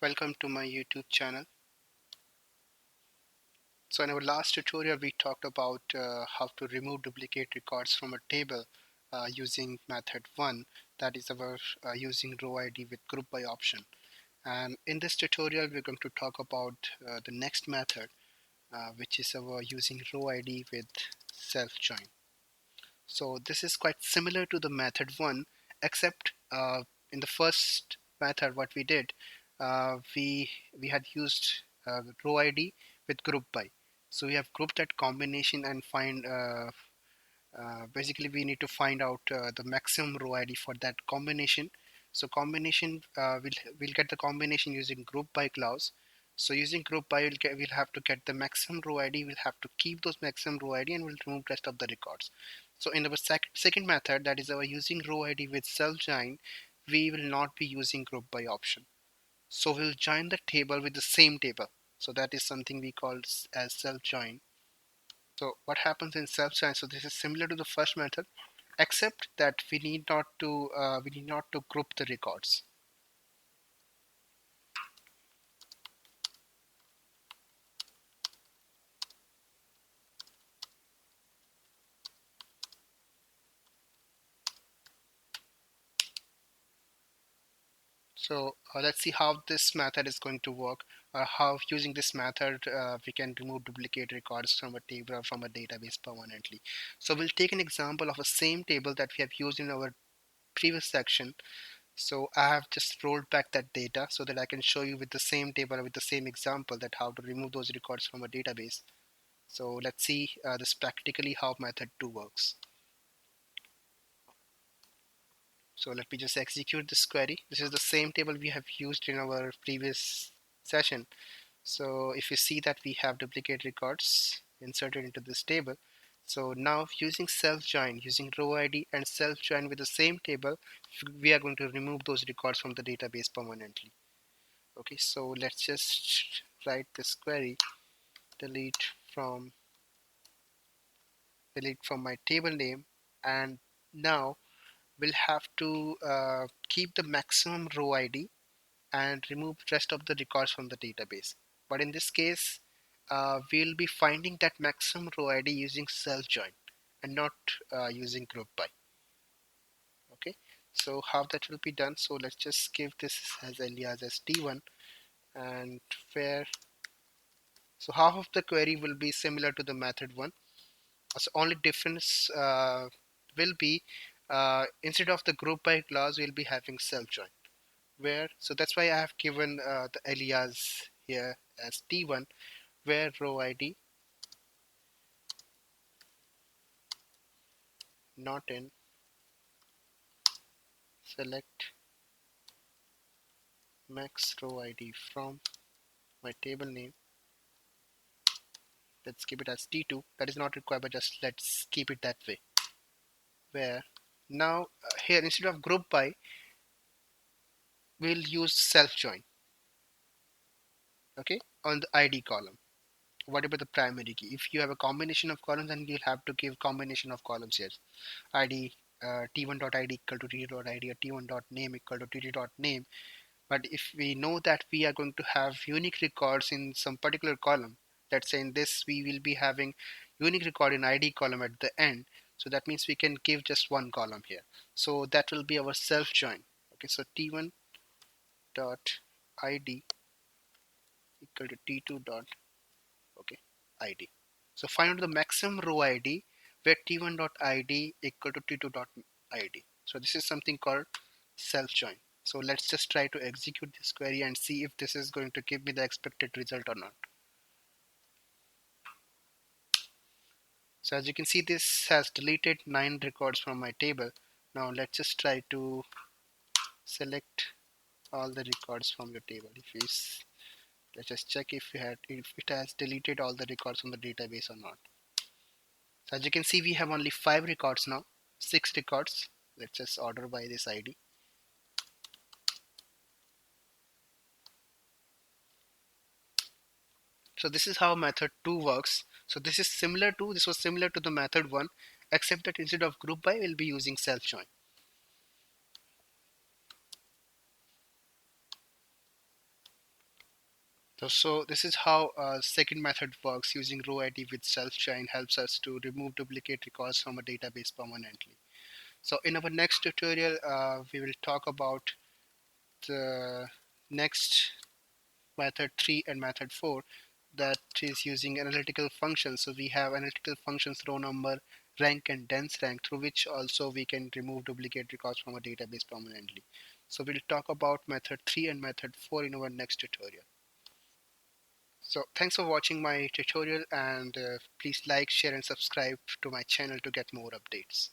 Welcome to my YouTube channel. So in our last tutorial we talked about how to remove duplicate records from a table using method 1, that is our using row ID with group by option. And in this tutorial we're going to talk about the next method which is our using row ID with self join. So this is quite similar to the method 1, except in the first method what we did, we had used row ID with group by. So we have grouped that combination and find basically we need to find out the maximum row ID for that combination. So combination we'll get the combination using group by clause. So using group by we'll have to get the maximum row ID. We'll have to keep those maximum row ID and we'll remove rest of the records. So in our second method, that is our using row ID with self join, we will not be using group by option. So we'll join the table with the same table. So that is something we call as self join. So what happens in self join? So this is similar to the first method, except that we need not to group the records. So let's see how this method is going to work, or how using this method we can remove duplicate records from a table or from a database permanently. So we'll take an example of a same table that we have used in our previous section. So I have just rolled back that data so that I can show you with the same table or with the same example that how to remove those records from a database. So let's see this practically how method 2 works. So let me just execute this query. This is the same table we have used in our previous session. So if you see that we have duplicate records inserted into this table. So now using self join, using row ID and self join with the same table, we are going to remove those records from the database permanently. Okay, so let's just write this query, delete from my table name, and now we'll have to keep the maximum row ID and remove rest of the records from the database. But in this case, we'll be finding that maximum row ID using self join and not using group by. Okay, so how that will be done? So let's just give this as alias as t1, and where so half of the query will be similar to the method 1. So only difference will be instead of the group by clause, we'll be having self join. Where so that's why I have given the alias here as t1, where row ID not in, select max row ID from my table name. Let's keep it as t2. That is not required, but just let's keep it that way. Where now here instead of group by, we'll use self join. Okay, on the ID column. What about the primary key? If you have a combination of columns, then you'll have to give combination of columns here. ID t1.id equal to t2.id or t1.name equal to t2.name. But if we know that we are going to have unique records in some particular column, let's say in this we will be having unique record in ID column at the end. So that means we can give just one column here. So that will be our self join. Okay, so t1 dot id equal to t2 dot okay id. So find out the maximum row ID where t1.id equal to t2.id. So this is something called self join. So let's just try to execute this query and see if this is going to give me the expected result or not. So as you can see, this has deleted 9 records from my table. Now let's just try to select all the records from your table. Let's just check if it has deleted all the records from the database or not. So as you can see, we have only 5 records now, 6 records. Let's just order by this ID. So this is how method 2 works. So this was similar to the method 1, except that instead of group by, we'll be using self join. So this is how second method works. Using row ID with self-join helps us to remove duplicate records from a database permanently. So in our next tutorial, we will talk about the next method 3 and method 4, that is using analytical functions. So we have analytical functions row number, rank, and dense rank, through which also we can remove duplicate records from a database permanently. So we'll talk about method 3 and method 4 in our next tutorial. So thanks for watching my tutorial, and please like, share, and subscribe to my channel to get more updates.